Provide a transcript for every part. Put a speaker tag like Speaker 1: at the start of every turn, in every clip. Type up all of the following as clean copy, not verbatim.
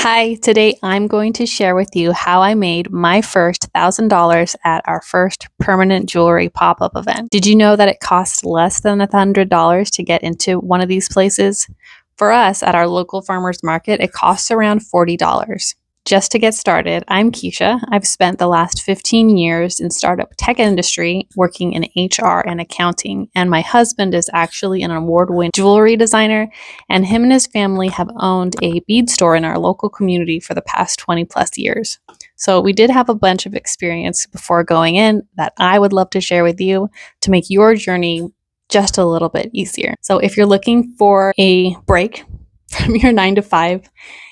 Speaker 1: Hi, today I'm going to share with you how I made my first $1,000 at our first permanent jewelry pop up event. Did you know that it costs less than $100 to get into one of these places? For us at our local farmers market, it costs around $40. Just to get started, I'm Keisha. I've spent the last 15 years in startup tech industry working in HR and accounting, and my husband is actually an award-winning jewelry designer, and him and his family have owned a bead store in our local community for the past 20 plus years. So we did have a bunch of experience before going in that I would love to share with you to make your journey just a little bit easier. So if you're looking for a break from your 9 to 5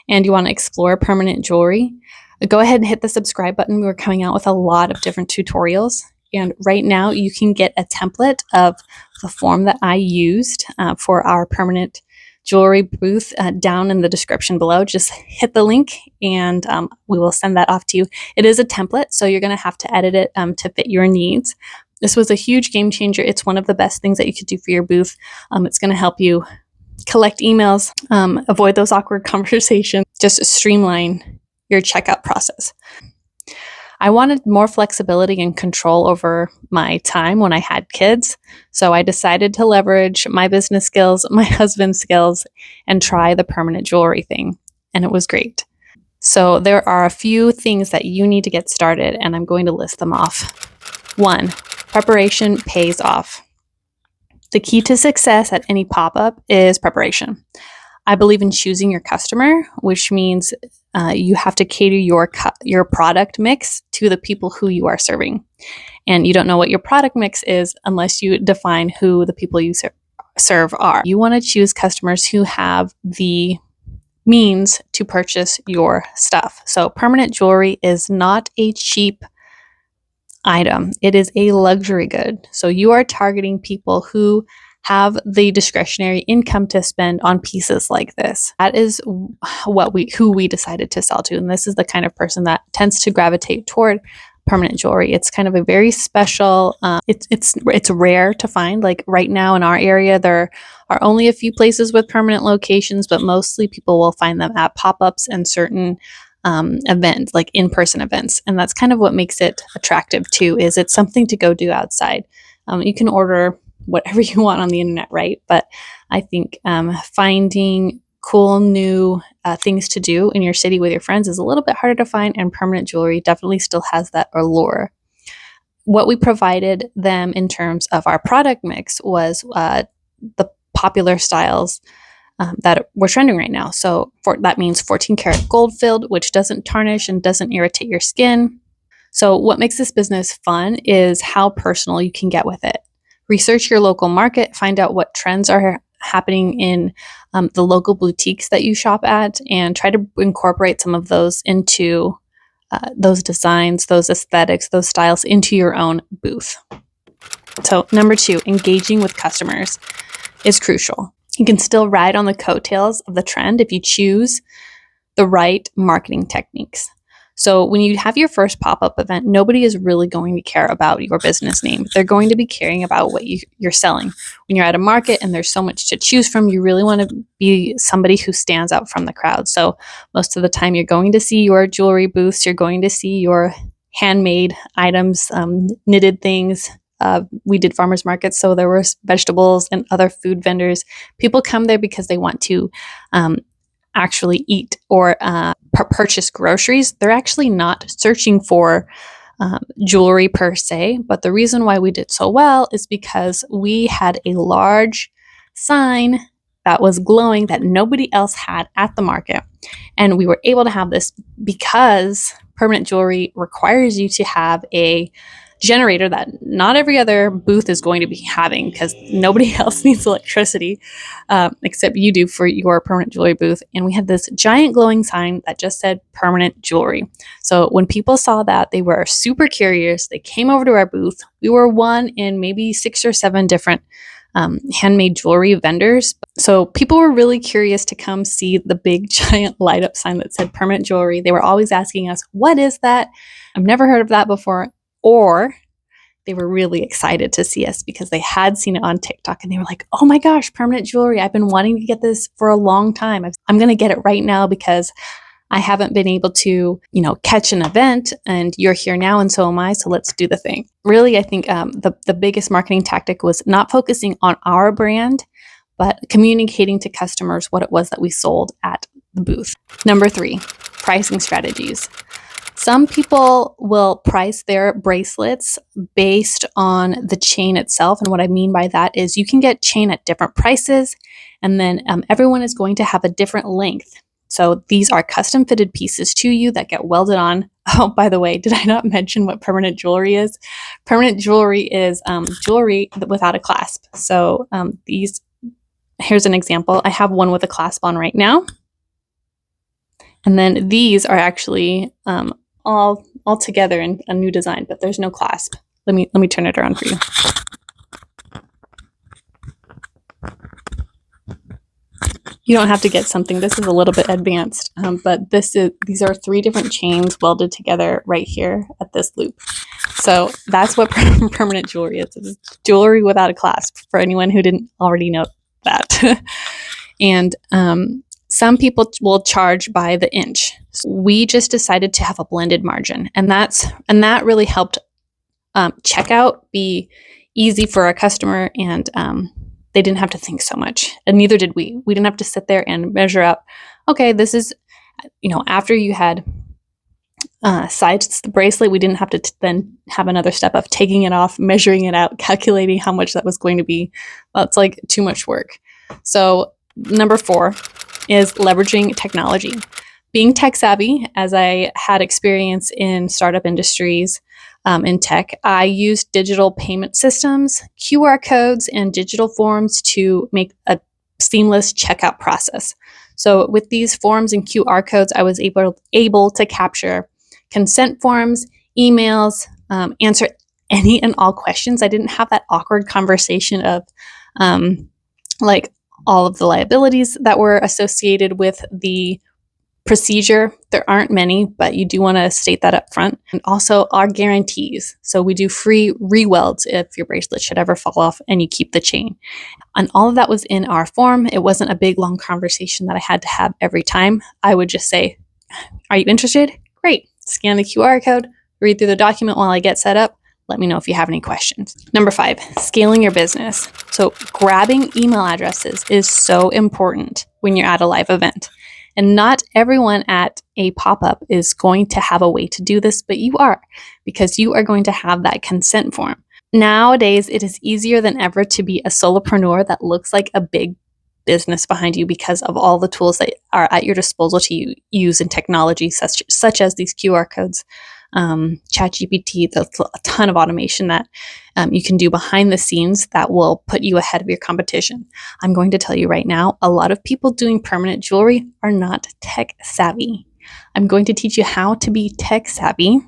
Speaker 1: and you want to explore permanent jewelry, go ahead and hit the subscribe button. We're coming out with a lot of different tutorials. And right now you can get a template of the form that I used for our permanent jewelry booth down in the description below. Just hit the link and we will send that off to you. It is a template, so you're going to have to edit it to fit your needs. This was a huge game changer. It's one of the best things that you could do for your booth. It's going to help you collect emails, avoid those awkward conversations, just streamline your checkout process. I wanted more flexibility and control over my time when I had kids, so I decided to leverage my business skills, my husband's skills, and try the permanent jewelry thing, and it was great. So there are a few things that you need to get started, and I'm going to list them off. 1, preparation pays off. The key to success at any pop-up is preparation. I believe in choosing your customer, which means you have to cater your product mix to the people who you are serving. And you don't know what your product mix is unless you define who the people you serve are. You want to choose customers who have the means to purchase your stuff. So permanent jewelry is not a cheap item. It is a luxury good. So you are targeting people who have the discretionary income to spend on pieces like this. That is who we decided to sell to. And this is the kind of person that tends to gravitate toward permanent jewelry. It's kind of a very special, it's rare to find. Like right now in our area, there are only a few places with permanent locations, but mostly people will find them at pop-ups and certain events, like in-person events. And that's kind of what makes it attractive too, is it's something to go do outside. You can order whatever you want on the internet, right? But I think finding cool new things to do in your city with your friends is a little bit harder to find, and permanent jewelry definitely still has that allure. What we provided them in terms of our product mix was the popular styles that were trending right now. So that means 14 karat gold filled, which doesn't tarnish and doesn't irritate your skin. So what makes this business fun is how personal you can get with it. Research your local market, find out what trends are happening in the local boutiques that you shop at, and try to incorporate some of those into those designs, those aesthetics, those styles into your own booth. So number 2, engaging with customers is crucial. You can still ride on the coattails of the trend if you choose the right marketing techniques. So when you have your first pop-up event, nobody is really going to care about your business name. They're going to be caring about what you're selling. When you're at a market and there's so much to choose from, you really want to be somebody who stands out from the crowd. So most of the time you're going to see your jewelry booths, you're going to see your handmade items, knitted things. We did farmers markets, so there were vegetables and other food vendors. People come there because they want to actually eat or purchase groceries. They're actually not searching for jewelry per se, but the reason why we did so well is because we had a large sign that was glowing that nobody else had at the market. And we were able to have this because permanent jewelry requires you to have a generator that not every other booth is going to be having, because nobody else needs electricity except you do for your permanent jewelry booth. And we had this giant glowing sign that just said permanent jewelry. So when people saw that, they were super curious. They came over to our booth. We were one in maybe 6 or 7 different handmade jewelry vendors. So people were really curious to come see the big giant light up sign that said permanent jewelry. They were always asking us, what is that? I've never heard of that before. Or they were really excited to see us because they had seen it on TikTok and they were like, oh my gosh, permanent jewelry. I've been wanting to get this for a long time. I'm going to get it right now because I haven't been able to, catch an event, and you're here now, and so am I. So let's do the thing. Really, I think the biggest marketing tactic was not focusing on our brand, but communicating to customers what it was that we sold at the booth. Number 3, pricing strategies. Some people will price their bracelets based on the chain itself. And what I mean by that is you can get chain at different prices, and then everyone is going to have a different length. So these are custom fitted pieces to you that get welded on. Oh, by the way, did I not mention what permanent jewelry is? Permanent jewelry is jewelry without a clasp. So here's an example. I have one with a clasp on right now. And then these are actually all together in a new design, but there's no clasp. Let me turn it around for you. You don't have to get something. This is a little bit advanced, but these are 3 different chains welded together right here at this loop. So that's what permanent jewelry is. It's jewelry without a clasp, for anyone who didn't already know that. And some people will charge by the inch. So we just decided to have a blended margin, and that really helped checkout be easy for our customer, and they didn't have to think so much, and neither did we. We didn't have to sit there and measure out, okay, this is, after you had sized the bracelet, we didn't have to then have another step of taking it off, measuring it out, calculating how much that was going to be. Well, it's like too much work. So number 4 is leveraging technology. Being tech savvy, as I had experience in startup industries, in tech, I used digital payment systems, QR codes, and digital forms to make a seamless checkout process. So with these forms and QR codes, I was able to capture consent forms, emails, answer any and all questions. I didn't have that awkward conversation of like all of the liabilities that were associated with the procedure. There aren't many, but you do want to state that up front. And also our guarantees. So we do free re-welds if your bracelet should ever fall off and you keep the chain. And all of that was in our form. It wasn't a big, long conversation that I had to have every time. I would just say, are you interested? Great. Scan the QR code, read through the document while I get set up. Let me know if you have any questions. Number 5, scaling your business. So grabbing email addresses is so important when you're at a live event. And not everyone at a pop-up is going to have a way to do this, but you are, because you are going to have that consent form. Nowadays, it is easier than ever to be a solopreneur that looks like a big business behind you because of all the tools that are at your disposal to use in technology, such as these QR codes, ChatGPT. There's a ton of automation that you can do behind the scenes that will put you ahead of your competition. I'm going to tell you right now, a lot of people doing permanent jewelry are not tech savvy. I'm going to teach you how to be tech savvy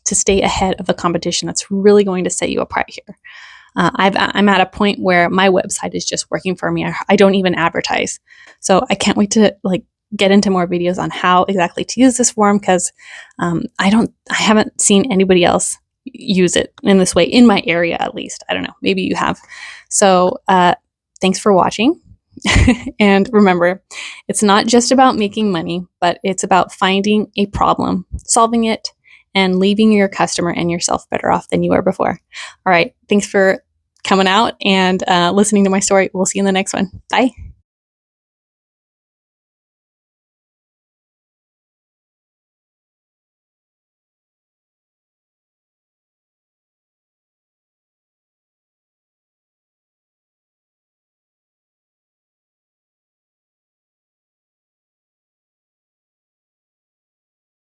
Speaker 1: to stay ahead of the competition. That's really going to set you apart here. I'm at a point where my website is just working for me. I don't even advertise. So I can't wait to get into more videos on how exactly to use this form, because I haven't seen anybody else use it in this way in my area, at least. I don't know, maybe you have. So thanks for watching. And remember, it's not just about making money, but it's about finding a problem, solving it, and leaving your customer and yourself better off than you were before. All right. Thanks for coming out and listening to my story. We'll see you in the next one. Bye.